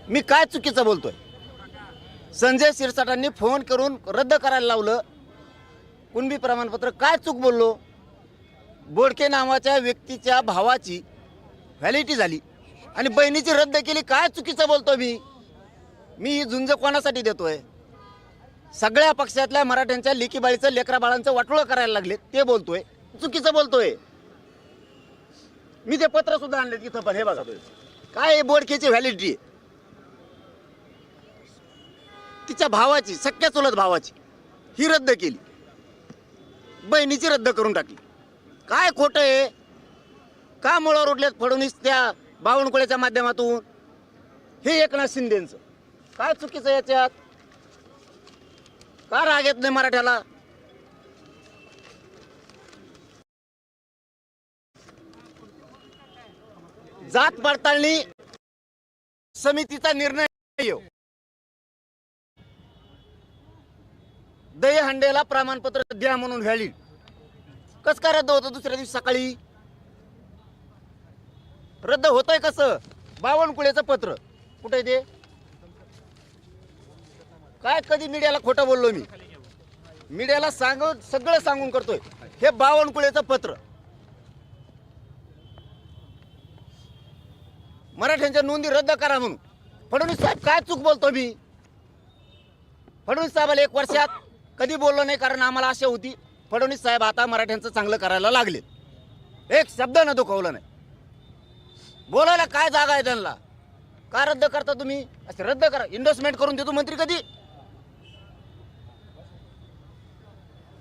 मी काय चुकीचं बोलतोय? संजय शिरसाटांनी फोन करून रद्द करायला लावलं कुणबी प्रमाणपत्र, काय चूक बोललो? बोडके नावाच्या व्यक्तीच्या भावाची व्हॅलिडिटी झाली आणि बहिणीची रद्द केली, काय चुकीचं बोलतोय मी ही झुंज कोणासाठी देतोय? सगळ्या पक्षातल्या मराठ्यांच्या लेकीबाळीचं लेकरा बाळांचं वाटोळं करायला लागले ते बोलतोय, चुकीचं बोलतोय. मी ते पत्र सुद्धा आणले तिथं, पण हे बघा काय आहे, बोडकेची व्हॅलिडिटी तिच्या भावाची, सख्या चुलत भावाची, ही रद्द केली, बहिणीची रद्द करून टाकली. काय खोटं आहे? का मुळावर उठलेत फडणवीस त्या बावनकुळेच्या माध्यमातून? हे एकनाथ शिंदेचं काय चुकीचं याच्यात? का राग येत नाही मराठ्याला? जात पडताळणी समितीचा निर्णय येऊ, दहीहंडेला प्रमाणपत्र द्या म्हणून व्हॅलिड, कस काय रद्द होतं दुसऱ्या दिवशी सकाळी? रद्द होतंय कसं? बावनकुळेचं पत्र कुठे ते? काय कधी मीडियाला खोटं बोललो मी? मीडियाला सगळं सांगून करतोय. हे बावनकुळेचं पत्र, मराठ्यांच्या नोंदी रद्द करा म्हणून. फडणवीस साहेब काय चूक बोलतो मी? फडणवीस साहेबाला 1 वर्षात कधी बोललो नाही, कारण आम्हाला आशा होती फडणवीस साहेब आता मराठ्यांचं चांगलं करायला लागले. एक शब्द न दुखवलं नाही. बोलायला काय जागा आहे त्यांना? का रद्द करता तुम्ही? असे रद्द करा. इन्व्हेस्टमेंट करून देतो मंत्री कधी?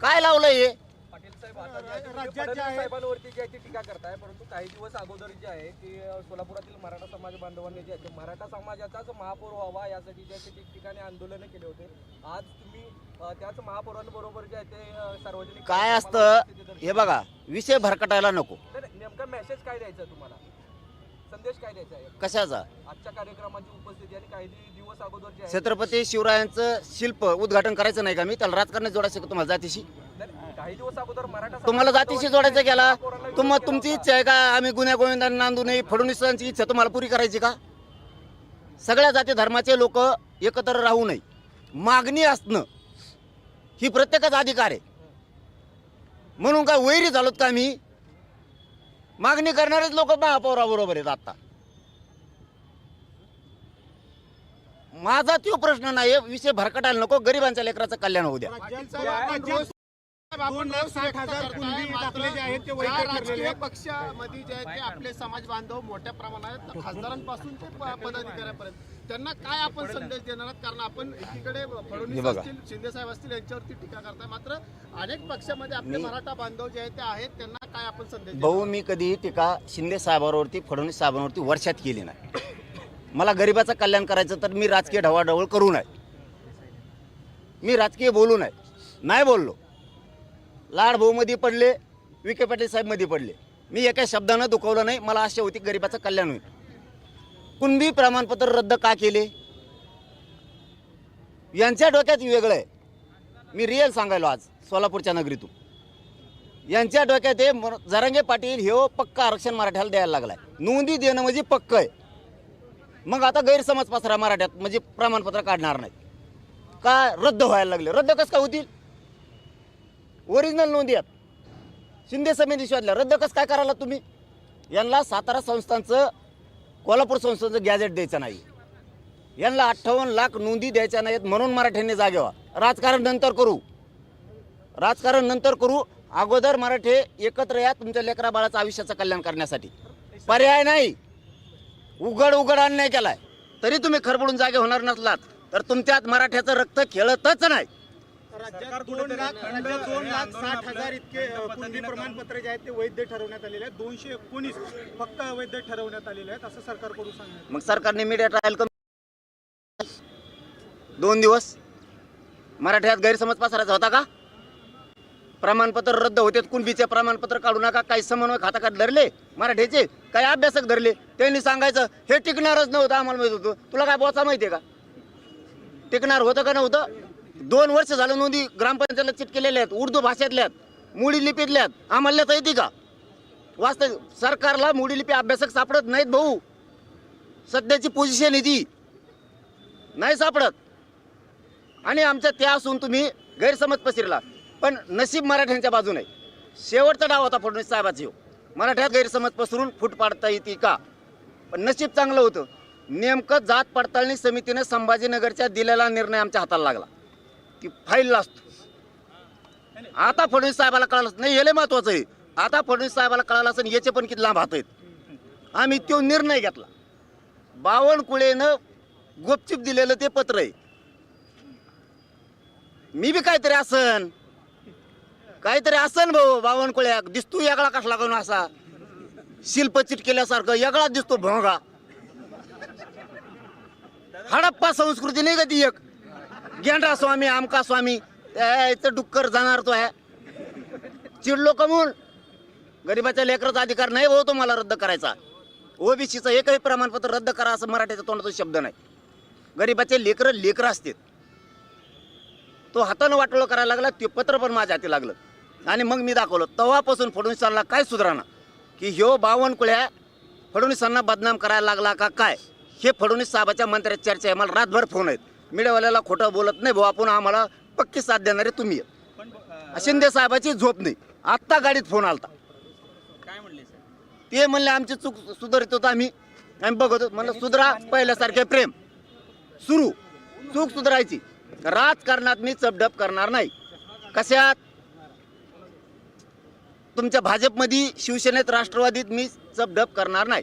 काय लावलंय हे? पाटील साहेब फडणवीस साहेबांवरती जी आहे ती टीका करताय, परंतु काही दिवस अगोदर जे आहे की सोलापुरातील मराठा समाज बांधवांनी जे आहे मराठा समाजाचाच महापौर व्हावा यासाठी जे आहे ते ठिकठिकाणी आंदोलन केले होते. आज तुम्ही त्याच महापौरांबरोबर जे आहे ते सार्वजनिक काय असतं हे बघा, विषय भरकटायला नको. नेमका मेसेज काय द्यायचा तुम्हाला? संदेश काय द्यायचा आहे कशाचा? आजच्या कार्यक्रमाची उपस्थिती आणि काही दिवस अगोदर जे आहे छत्रपती शिवरायांचं शिल्प उद्घाटन करायचं नाही का मी? त्याला राजकारणात जोडायचं का तुम्हाला जातीशी? काही दिवस अगोदर मराठा तुम्हाला जातीशी जोडायचं गेला? तुमची इच्छा आहे का आम्ही गुन्ह्या गोविंदांना नांदू नये? फडणवीसांची इच्छा तुम्हाला पुरी करायची का? सगळ्या जाती धर्माचे लोक एकत्र राहू नये, मागणी असणं ही प्रत्येकाचा अधिकार आहे. म्हणून काय वैरी झालोत का मी? मागणी करणारेच लोक महापौराबरोबर आहेत. आता माझा तो प्रश्न नाही, विषय भरकटायला नको. गरिबांच्या लेकराचं कल्याण होऊ द्या. 2,60,000 कुणबी दाखले जे आहेत ते वैध राजकीय पक्षामध्ये जे आहेत ते आपले समाज बांधव मोठ्या प्रमाणात खासदारांपासून ते पदाधिकाऱ्यापर्यंत त्यांना काय आपण संदेश देणार आहात? कारण आपण एकीकडे फडणवीस असतील, शिंदे साहेब असतील यांच्यावरती टीका करताय, मात्र अनेक पक्षामध्ये आपले मराठा बांधव जे आहेत ते आहेत, त्यांना काय आपण संदेश? भाऊ, मी कधी टीका शिंदे साहेबांवरती, फडणवीस साहेबांवरती वर्षात केली नाही. मला गरिबाचं कल्याण करायचं तर मी राजकीय ढवळाढवळ करू नये, मी राजकीय बोलू नये, नाही बोललो. लाड भाऊ मध्ये पडले, विखे पाटील साहेब मध्ये पडले, मी एका शब्दानं दुखवलं नाही. मला आशा होती गरिबाचं कल्याण होईल. कुणबी प्रमाणपत्र रद्द का केले? यांच्या डोक्यात वेगळं आहे. मी रिअल सांगायलो आज सोलापूरच्या नगरीतून. यांच्या डोक्यात हे जरांगे पाटील हे पक्का आरक्षण मराठ्याला द्यायला लागलाय. नोंदी देणं म्हणजे पक्क आहे. मग आता गैरसमज पसरा मराठ्यात, म्हणजे प्रमाणपत्र काढणार नाही का? रद्द व्हायला लागले. रद्द कसं काय होतील? ओरिजिनल नोंदी आहेत, शिंदे समिती शोधल्या. रद्द कसं काय करायला तुम्ही? यांना सातारा संस्थांचं, कोल्हापूर संस्थांचं गॅजेट द्यायचं नाही. यांना 58 लाख नोंदी द्यायच्या नाहीत, म्हणून मराठ्यांनी जागे व्हा. राजकारण नंतर करू, राजकारण नंतर करू. अगोदर मराठे एकत्र या तुमच्या लेकरा बाळाचं आयुष्याचं कल्याण करण्यासाठी. पर्याय नाही. उघड अन्याय केलाय तरी तुम्ही खरबडून जागे होणार नसलात तर तुमच्यात मराठ्याचं रक्त खेळतच नाही. राज्यात 2,60,000 इतके कुणबी प्रमाणपत्र जे आहेत ते वैध ठरवण्यात आलेले आहेत. 219 फक्त अवैध ठरवण्यात आलेले आहेत असं सरकारकडून सांगण्यात. मग सरकारने मीडिया ट्रायल करून 2 दिवस मराठ्यात गैरसमज पसरायचा होता का? प्रमाणपत्र रद्द होते, कुणबीचे प्रमाणपत्र काढू नका. काही समन्वय खाताखात धरले मराठ्याचे, काही अभ्यासक धरले, त्यांनी सांगायचं हे टिकणारच नव्हतं. आम्हाला माहित होतं. तुला काय बोचा माहितीये का? टिकणार होतं का नव्हतं? 2 वर्ष झालं नोंदी ग्रामपंचायतला चिटकेलेल्या आहेत, उर्दू भाषेतल्या आहेत, मोडी लिपीतल्या आहेत. आम्हाला तर येते का? वास्तव सरकारला मोडी लिपी अभ्यासक सापडत नाहीत भाऊ. सध्याची पोझिशन आहे ती. नाही सापडत. आणि आमच्या त्या असून तुम्ही गैरसमज पसरला. पण नशीब मराठ्यांच्या बाजूने आहे. शेवटचा डाव होता फडणवीस साहेबाचा. मराठ्यात गैरसमज पसरून फूट पाडता येते का? पण नशीब चांगलं होतं. नेमकं जात पडताळणी समितीने संभाजीनगरच्या दिलेला निर्णय आमच्या हाताला लागला की फाईल असतो. आता फडणवीस साहेबाला कळालं नाही, हे लय महत्वाचं आहे. आता फडणवीस साहेबाला कळालं असं याचे पण किती लांब हात आहेत. आम्ही तो निर्णय घेतला. बावनकुळेनं गुपचूप दिलेलं ते पत्र आहे. मी बी काहीतरी असन भाऊ. बावनकुळ्या दिसतो यागळा कसला करून असा शिल्प चिटकेल्यासारखं यागळा दिसतो भोंगा. हडप्पा संस्कृती नाही का ती एक? गेंडा स्वामी आमका स्वामी याचं डुक्कर जाणार तो आहे. चिडलो कमून. गरीबाच्या लेकराचा अधिकार नाही भाऊ तुम्हाला रद्द करायचा. ओबीसीचं एकही प्रमाणपत्र रद्द करा असं मराठीच्या तोंडाचा शब्द नाही. गरीबाचे लेकरं असतात. तो हातानं वाटोळं करायला लागला. ते पत्र पण माझ्या हाती लागलं आणि मग मी दाखवलं. तेव्हापासून फडणवीसांना काय सुधारणा की ह्यो बावनकुळ्या फडणवीसांना बदनाम करायला लागला का काय, हे फडणवीस साहेबाच्या मंत्र्यात चर्चा आहे. मला रातभर फोन आहेत. मीडियावाल्याला खोटं बोलत नाही भाऊ आपण, आम्हाला पक्की साथ देणारे तुम्ही. शिंदे साहेबाची झोप नाही. आत्ता गाडीत फोन आलता. काय म्हणले सर? ते म्हणले आमची चूक सुधारित होतो आम्ही बघतो. म्हणलं सुधरा, पहिल्यासारखे प्रेम सुरू. चूक सुधारायची. राजकारणात मी चपडप करणार नाही. कशात? तुमच्या भाजपमध्ये, शिवसेनेत, राष्ट्रवादीत मी चपडप करणार नाही.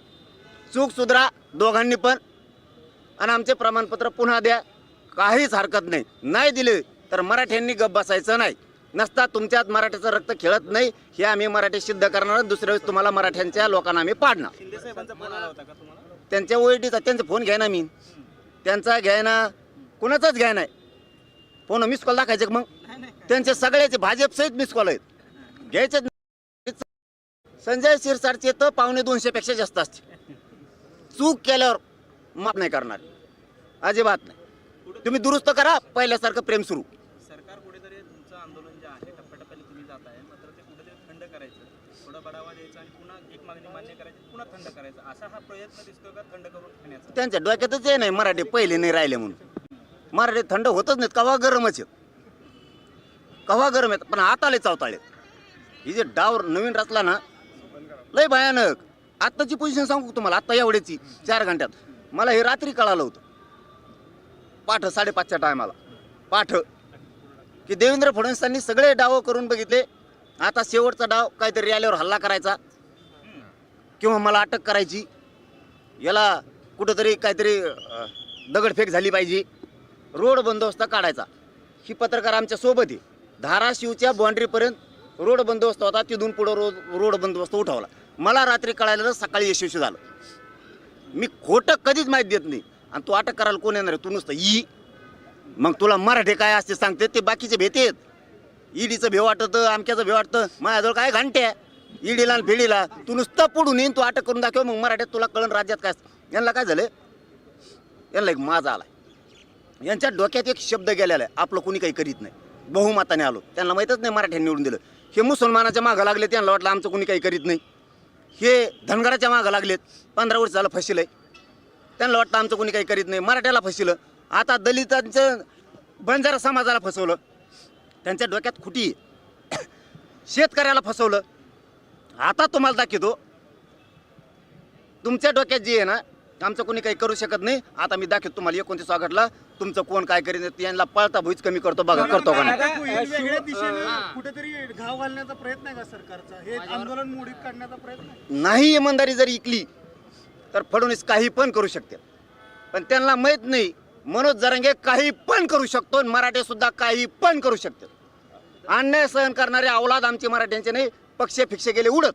चूक सुधरा दोघांनी पण आणि आमचे प्रमाणपत्र पुन्हा द्या. काहीच हरकत नाही. नाही दिले तर मराठ्यांनी गप्प बसायचं नाही. नसता तुमच्यात मराठ्याचं रक्त खेळत नाही हे आम्ही मराठी सिद्ध करणार. दुसऱ्या वेळेस तुम्हाला मराठ्यांच्या लोकांना आम्ही पाडणार. शिंदे साहेबांचा फोन आला होता का तुम्हाला? त्यांच्या ओळखीचा त्यांचा फोन घ्या ना. मी त्यांचा घ्याय ना, कुणाचाच घ्याय नाही. फोन मिस कॉल दाखायचे मग त्यांचे सगळ्याचे भाजप सहित मिस कॉल आहेत. घ्यायचे. संजय शिरसाटचे तर 250 पेक्षा जास्त असते. चूक केल्यावर माफ नाही करणार, अजिबात नाही. तुम्ही दुरुस्त करा, पहिल्यासारखं प्रेम सुरू. सरकार कुठेतरी तुमचं आंदोलन जे आहे टप्प्याटप्प्याने तुम्ही जात आहे, मात्र ते कुठेतरी थंड करायचं, थोडा बढावा द्यायचा आणि पुन्हा एक मागणी मान्य करायची, पुन्हा थंड करायचं, असा हा प्रयत्न दिसतो का थंड करून ठेवण्याचा? त्यांच्या डोक्यातच हे नाही मराठी पहिले नाही राहिले म्हणून. मराठी थंड होतच नाहीत. कवा गरमच आहेत, कवा गरम आहेत. पण आता लय चावताळे. ही जे डाव नवीन रचला ना लय भयानक. आत्ताची पोझिशन सांगू तुम्हाला, आत्ता एवढ्याची 4 घंट्यात. मला हे रात्री कळालं होतं, पाठ 5:30च्या टायमाला पाठ, की देवेंद्र फडणवीसांनी सगळे डाव करून बघितले. आता शेवटचा डाव काहीतरी आल्यावर हल्ला करायचा किंवा मला अटक करायची, याला कुठंतरी काहीतरी दगडफेक झाली पाहिजे, रोड बंदोबस्त काढायचा. ही पत्रकार आमच्या सोबत आहे. धाराशिवच्या बाँड्रीपर्यंत रोड बंदोबस्त होता, तिथून पुढं रोड बंदोबस्त उठवला. मला रात्री कळायला सकाळी यशस्वी झालं. मी खोटं कधीच माहिती देत नाही. आणि तू अटक करायला कोण येणार आहे? तू नुसतं मग तुला मराठी काय असते सांगते ते बाकीचे भेटेत. ईडीचं भेव वाटतं, आमक्याचं भेव वाटतं. माझ्याजवळ काय घंट्या ईडीला आणि फेडीला. तू नुसतं पुढून येईन, तू अटक करून दाखव, मग मराठ्यात तुला कळण राज्यात काय. यांना काय झालं, यांना एक माझा आला. यांच्या डोक्यात एक शब्द गेलेला आहे, आपलं कोणी काही करीत नाही. बहुमताने आलो, त्यांना माहीतच नाही मराठ्यांनी निवडून दिलं. हे मुसलमानाच्या मागं लागले, त्यांना वाटलं आमचं कोणी काही करीत नाही. हे धनगराच्या मागं लागलेत, 15 वर्ष झालं फसिलं आहे. त्यांना वाटतं आमचं कोणी काही करीत नाही. मराठ्याला फसिलं. आता दलितांचं बंजारा समाजाला फसवलं. त्यांच्या डोक्यात खुटी आहे. शेतकऱ्याला फसवलं. आता तुम्हाला दाखवतो तुमच्या डोक्यात जी आहे ना, आमचं कोणी काही करू शकत नाही. आता मी दाखवतो तुम्हाला 29 ऑगस्टला तुमचं कोण काय करीत, यांना पळता भुईच कमी करतो बघा, करतो का नाही. वेगळ्या दिशेने कुठेतरी घाव घालण्याचा प्रयत्न आहे का सरकारचा? हे आंदोलन मोडीत काढण्याचा प्रयत्न आहे? नाही, इमानदारी जर इकली तर फडणवीस काही पण करू शकते. पण त्यांना माहीत नाही मनोज जरांगे काही पण करू शकतो, मराठे सुद्धा काही पण करू शकतात. अन्याय सहन करणारे अवलाद आमचे मराठ्यांचे नाही. पक्ष फिक्ष गेले उडत.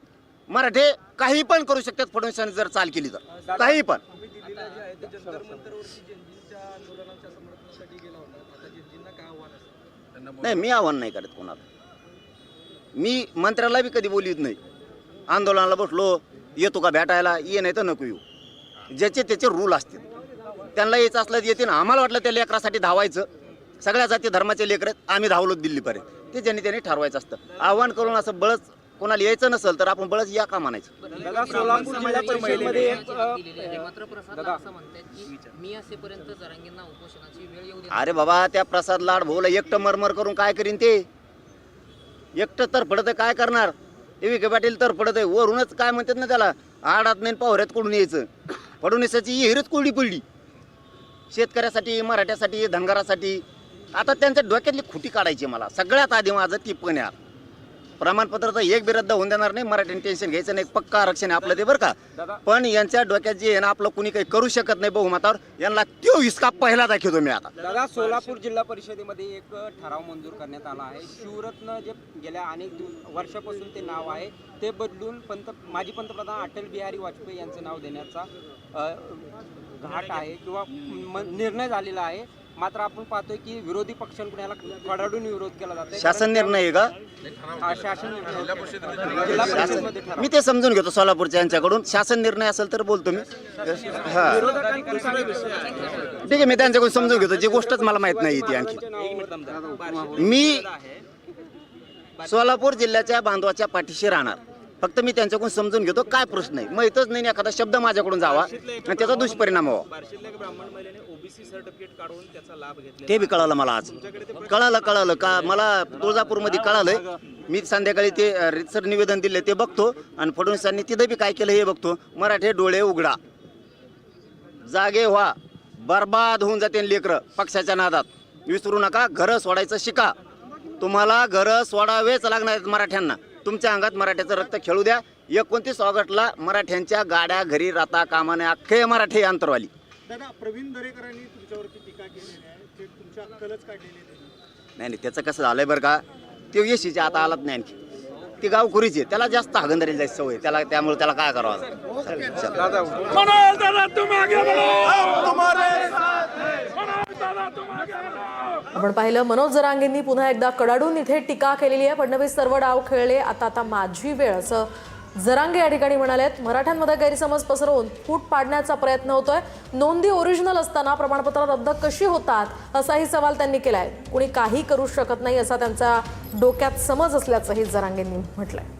मराठे काही पण करू शकतात फडणवीसांनी जर चाल केली तर, काही पण. तुम्ही दिल्लीला जे आहे ते जंतर मंतरवरती जंजींच्या आंदोलनाच्या समर्थनासाठी गेला होता. आता जंजींना काय आव्हान असेल? नाही, मी आव्हान नाही करत कोणाला. मी मंत्र्याला बी कधी बोलत नाही. आंदोलनाला बसलो, येतो का भेटायला, ये नाही तर नको येऊ. ज्याचे त्याचे रूल असतील. त्यांना यायचं असलं तर येते ना. आम्हाला वाटलं त्या लेकरासाठी धावायचं, सगळ्या जाती धर्माचे लेकर आहेत, आम्ही धावलो दिल्लीपर्यंत. ते ज्यांनी त्यांनी ठरवायचं असतं. आव्हान करून असं बळच कोणाला यायचं नसेल तर आपण बळच या का म्हणायचं. दादा सोलापूर जिल्हा परिषदेमध्ये एक मात्र प्रसाद असं म्हणतात की मी असेपर्यंत जरांगेंना उपोषणाची वेळ येऊ देणार अरे बाबा त्या प्रसाद लाड भाऊला एकटं मरमर करून काय करीन ते, एकटं तर पडत काय करणार. विखे पाटील तर पडत आहे वरूनच काय म्हणतात ना त्याला आडात नाही पावऱ्यात कोडून यायचं. फडणवीसाची हिरच कोरडी पडली शेतकऱ्यासाठी, मराठ्यासाठी, धनगरासाठी. आता त्यांच्या डोक्यातली खुटी काढायची. मला सगळ्यात आधी माझं टिप्पणी आहे प्रमाणपत्राचं एक बी रद्द होऊन देणार नाही. मराठ्यांनी टेन्शन घ्यायचं नाही, पक्का आरक्षण आहे आपलं ते बरं का. पण यांच्या डोक्यात जे आहे ना आपलं कुणी काही करू शकत नाही बहुमतावर, यांना तो हिसका पहिला दाखवतो मी आता. दादा सोलापूर जिल्हा परिषदेमध्ये एक ठराव मंजूर करण्यात आला आहे. शिवरत्न जे गेल्या अनेक वर्षापासून ते नाव आहे ते बदलून माजी पंतप्रधान अटल बिहारी वाजपेयी यांचं नाव देण्याचा घाट आहे किंवा निर्णय झालेला आहे. मात्र आपण पाहतोय की विरोधी पक्षांकडून याला कडाडून विरोध केला जातो. शासन निर्णय आहे का? शासन जिल्हा परिषदेमध्ये ठराव. मी ते समजून घेतो सोलापूरच्या यांच्याकडून. शासन निर्णय असेल तर बोलतो मी. हा ठीक आहे, मी त्यांच्याकडून समजून घेतो. जी गोष्टच मला माहित नाही ती आणखी. मी सोलापूर जिल्ह्याच्या बांधवाच्या पाठीशी राहणार. फक्त मी त्यांच्याकडून समजून घेतो काय प्रश्न आहे. माहीतच नाही एखादा शब्द माझ्याकडून जावा आणि त्याचा दुष्परिणाम व्हावा. ते बी कळालं मला आज. कळालं का मला तुळजापूरमध्ये कळालंय. मी संध्याकाळी ते रितसर निवेदन दिले ते बघतो आणि फडणवीसांनी तिथं बी काय केलं हे बघतो. मराठे डोळे उघडा, जागे व्हा, बर्बाद होऊन जाते लेकरं पक्षाच्या नादात. विसरू नका, घरं सोडायचं शिका. तुम्हाला घरं सोडावेच लागणार आहेत मराठ्यांना. तुमच्या अंगात मराठ्याचं रक्त खेळू द्या. 29 ऑगस्टला मराठ्यांच्या गाड्या घरी राहता कामाने अख्खे मराठी अंतरवाली. दादा प्रवीण दरेकरांनी तुमच्यावरती टीका केलेली आहे, ते तुमच्या अक्कलच काढलेली आहे. नाही त्याचं कसं झालंय बरं का, ते येशीच्या आता आलाच नाही आणखी. ती गावखुरीची आहे, त्याला जास्त हागंदारी जायची सवय त्याला, त्यामुळे त्याला काय करावं. आपण पाहिलं मनोज जरांगेंनी पुन्हा एकदा कडाडून इथे टीका केलेली आहे. फडणवीस सर्व डाव खेळले, आता माझी वेळ असं जरांगे या ठिकाणी म्हणालेत. मराठ्यांमध्ये गैरसमज पसरवून फूट पाडण्याचा प्रयत्न होतोय. नोंदी ओरिजिनल असताना प्रमाणपत्र रद्द कशी होतात असाही सवाल त्यांनी केलाय. कुणी काही करू शकत नाही असा त्यांचा डोक्यात समज असल्याचंही जरांगेंनी म्हटलंय.